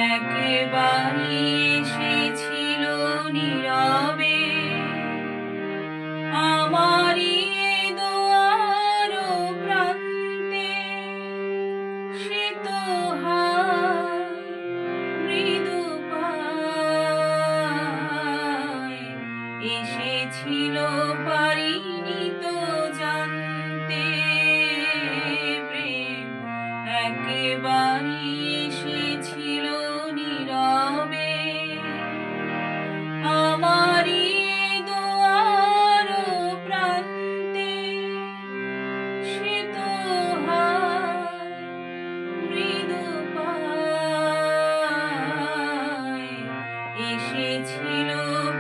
একেবারে এসেছিল নীরবে আমারই দুয়ার প্রান্তে, সে তো মৃদু পায় এসেছিল, পারিনি তো জানতে প্রেম একেবারে এসেছিল নীরবে আমারই দুয়ার প্রান্তে, সে তো মৃদু পায় এসেছিল,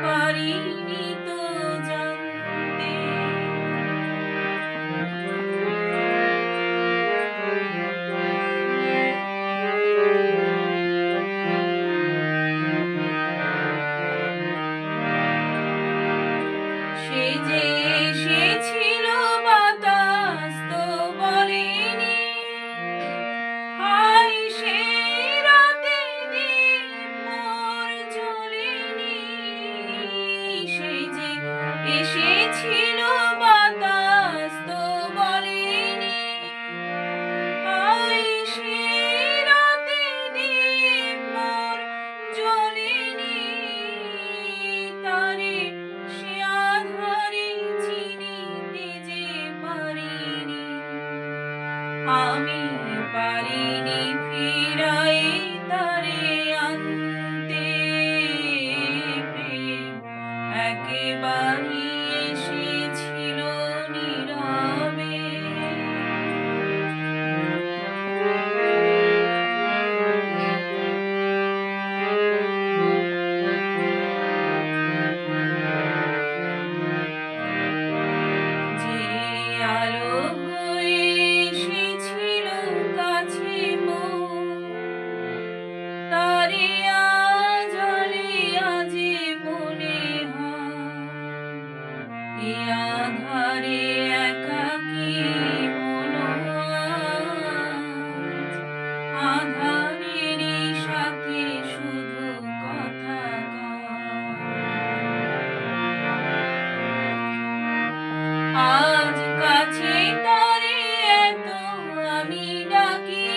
পারিনি তো জানতে। সে যে এসেছিল বাতাস তো বলেনি, হায় সে রাতে দীপ মোর জ্বলেনি। সে যে এসেছিল বাতাস তো বলেনি, হায় সে রাতে দীপ মোর জ্বলেনি। তারে সে আধারে চিনিতে যে পারিনি, আমি পারিনি ফিরাই তারে আনতে প্রেম একেবারে এসেছিল নীরবে। যে আলো হয়ে এসেছিল কাছে তারে আজলে আজে মনে হয়, এ আধারে একাকী মন আধারেরই সাথে শুধু কথা আজ কাছে তারে এত আমি ডাকি,